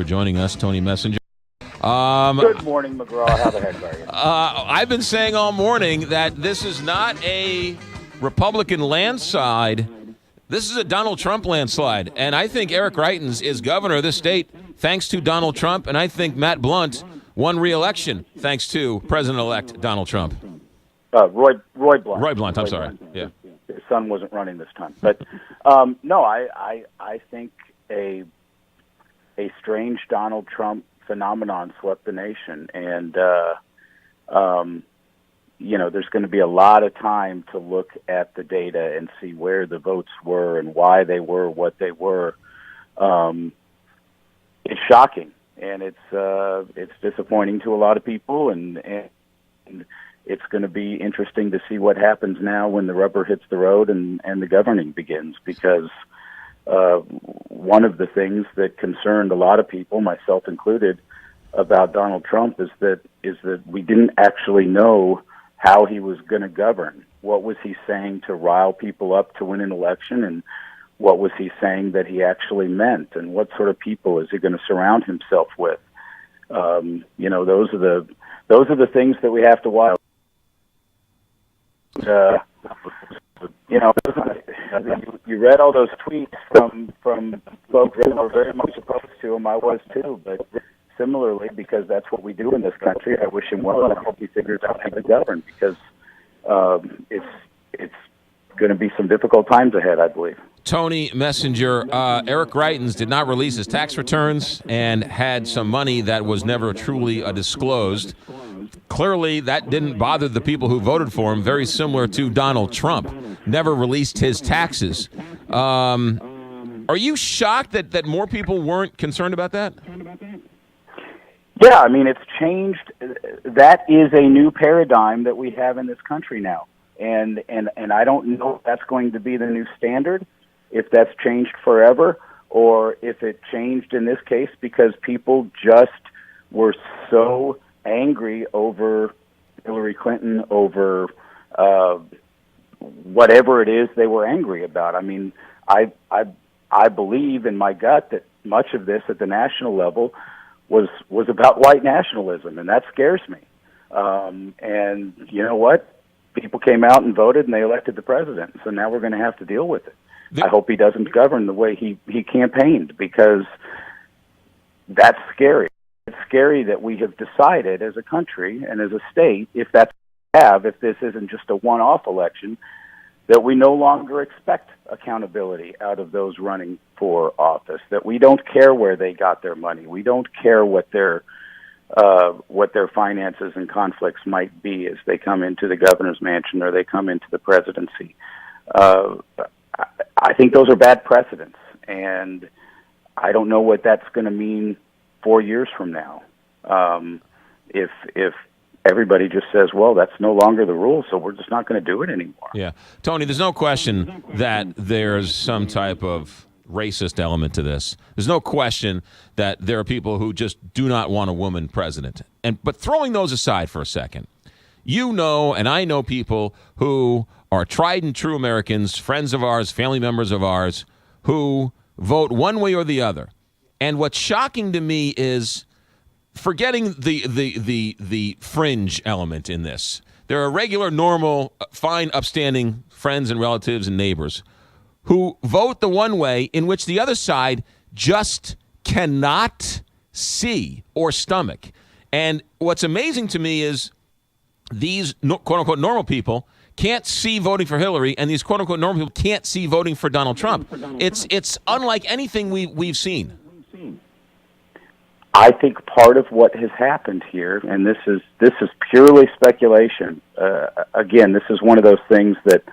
joining us, Tony Messenger. Good morning, McGraw. How the heck are you? I've been saying all morning that this is not a Republican landslide. This is a Donald Trump landslide. And I think Eric Greitens is governor of this state thanks to Donald Trump. And I think Matt Blunt won re-election thanks to President-elect Donald Trump. Roy Blunt. Roy Blunt, I'm sorry. Yeah. His son wasn't running this time. But, no, I think a strange Donald Trump phenomenon swept the nation. And, there's going to be a lot of time to look at the data and see where the votes were and why they were what they were. It's shocking, and it's disappointing to a lot of people, and it's going to be interesting to see what happens now when the rubber hits the road and the governing begins, because one of the things that concerned a lot of people, myself included, about Donald Trump is that we didn't actually know how he was going to govern. What was he saying to rile people up to win an election, and what was he saying that he actually meant, and what sort of people is he going to surround himself with? Those are the things that we have to watch. You read all those tweets from folks that were very much opposed to him. I was too, but similarly, because that's what we do in this country, I wish him well, and I hope he figures out how to govern, because it's going to be some difficult times ahead, I believe. Tony Messenger, Eric Greitens did not release his tax returns and had some money that was never truly disclosed. Clearly, that didn't bother the people who voted for him, very similar to Donald Trump. Never released his taxes. Are you shocked that more people weren't concerned about that? Yeah, I mean, it's changed. That is a new paradigm that we have in this country now. And I don't know if that's going to be the new standard, if that's changed forever, or if it changed in this case because people just were so angry over Hillary Clinton, over whatever it is they were angry about. I mean, I believe in my gut that much of this at the national level was about white nationalism, and that scares me. And you know what? People came out and voted, and they elected the president. So now we're going to have to deal with it. I hope he doesn't govern the way he campaigned, because that's scary. It's scary that we have decided as a country and as a state, if this isn't just a one-off election, that we no longer expect accountability out of those running for office, that we don't care where they got their money. We don't care what their finances and conflicts might be as they come into the governor's mansion or they come into the presidency. I think those are bad precedents, and I don't know what that's going to mean 4 years from now. If everybody just says, well, that's no longer the rule, so we're just not going to do it anymore. Yeah. Tony, there's no question that there's some type of racist element to this. There's no question that there are people who just do not want a woman president. But throwing those aside for a second, you know, and I know people who are tried and true Americans, friends of ours, family members of ours, who vote one way or the other. And what's shocking to me is, forgetting the fringe element in this, there are regular, normal, fine, upstanding friends and relatives and neighbors who vote the one way in which the other side just cannot see or stomach. And what's amazing to me is these quote-unquote normal people can't see voting for Hillary, and these quote-unquote normal people can't see voting for Donald Trump. It's unlike anything we've seen. I think part of what has happened here, and this is purely speculation. Again, this is one of those things that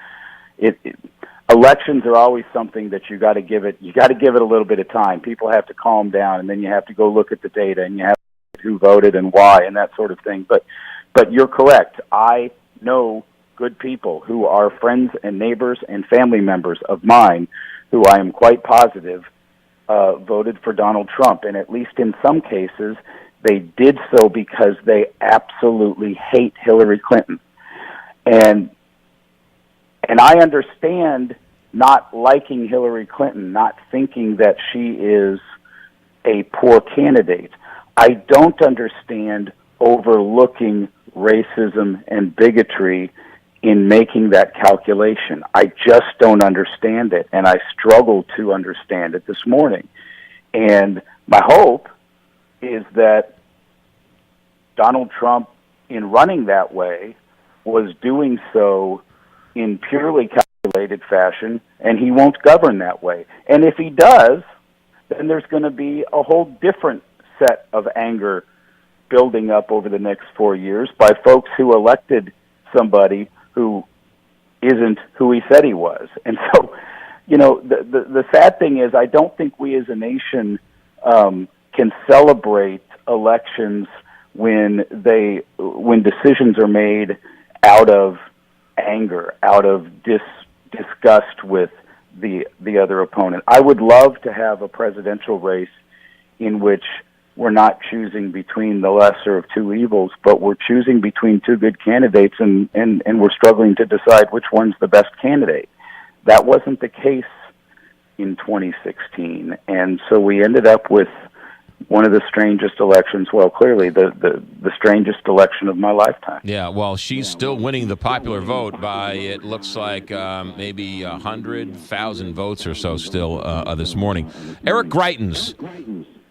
elections are always something that you got to give it a little bit of time. People have to calm down, and then you have to go look at the data, and you have to look at who voted and why, and that sort of thing. But you're correct. I know good people who are friends and neighbors and family members of mine who I am quite positive voted for Donald Trump, and at least in some cases, they did so because they absolutely hate Hillary Clinton. And I understand not liking Hillary Clinton, not thinking that she is a poor candidate. I don't understand overlooking racism and bigotry in making that calculation. I just don't understand it, and I struggle to understand it this morning. And my hope is that Donald Trump, in running that way, was doing so in purely calculated fashion, and he won't govern that way. And if he does, then there's going to be a whole different set of anger building up over the next 4 years by folks who elected somebody who isn't who he said he was. And so, the sad thing is, I don't think we as a nation can celebrate elections when decisions are made out of anger, out of disgust with the other opponent. I would love to have a presidential race in which we're not choosing between the lesser of two evils, but we're choosing between two good candidates, and we're struggling to decide which one's the best candidate. That wasn't the case in 2016, and so we ended up with one of the strangest elections, well, clearly the strangest election of my lifetime. Yeah, well, she's still winning the popular vote by, it looks like, maybe 100,000 votes or so still this morning. Eric Greitens,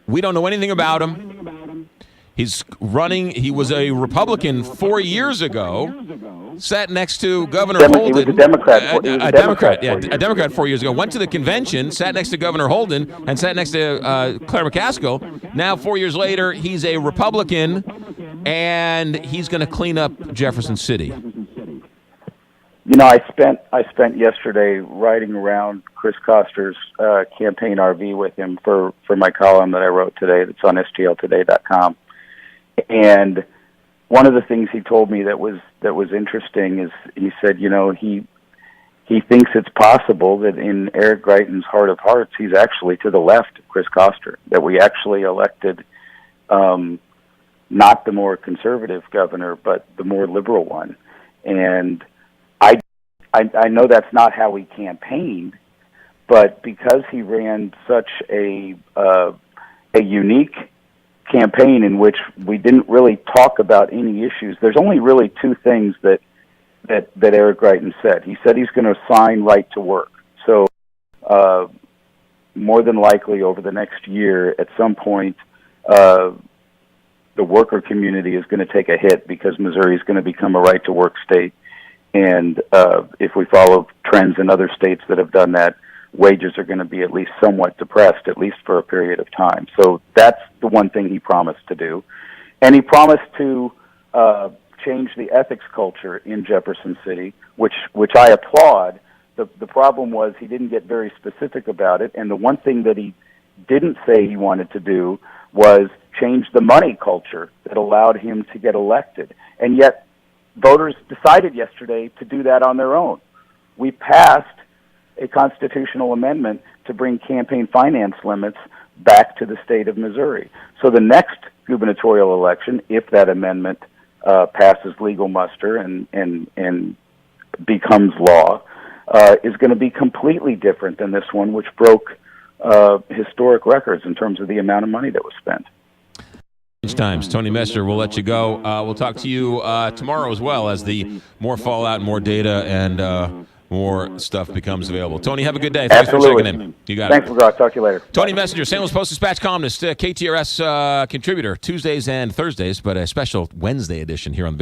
we don't know anything about him. He's running. He was a Republican 4 years ago. Sat next to Governor Holden. He was a Democrat. A Democrat 4 years ago. Went to the convention, sat next to Governor Holden, and sat next to Claire McCaskill. Now, 4 years later, he's a Republican, and he's going to clean up Jefferson City. I spent yesterday riding around Chris Koster's campaign RV with him for my column that I wrote today. That's on stltoday.com. And one of the things he told me that was interesting is he said, he thinks it's possible that in Eric Greitens' heart of hearts, he's actually to the left of Chris Koster, that we actually elected not the more conservative governor, but the more liberal one. And I know that's not how he campaigned, but because he ran such a unique campaign in which we didn't really talk about any issues, there's only really two things that Eric Greitens said. He said he's going to sign right to work. So more than likely over the next year, at some point, the worker community is going to take a hit because Missouri is going to become a right to work state. And if we follow trends in other states that have done that, wages are going to be at least somewhat depressed, at least for a period of time. So that's the one thing he promised to do. And he promised to change the ethics culture in Jefferson City, which I applaud. The problem was he didn't get very specific about it. And the one thing that he didn't say he wanted to do was change the money culture that allowed him to get elected. And yet voters decided yesterday to do that on their own. We passed a constitutional amendment to bring campaign finance limits back to the state of Missouri. So the next gubernatorial election, if that amendment passes legal muster and becomes law, is going to be completely different than this one, which broke historic records in terms of the amount of money that was spent. Times. Tony Messer, we'll let you go. We'll talk to you tomorrow as well as the more fallout, more data, and more stuff becomes available. Tony, have a good day. Thanks Absolutely. for checking in. You got Thanks, it. McGraw. Talk to you later. Tony Messenger, St. Louis Post-Dispatch columnist, KTRS contributor, Tuesdays and Thursdays, but a special Wednesday edition here on the Big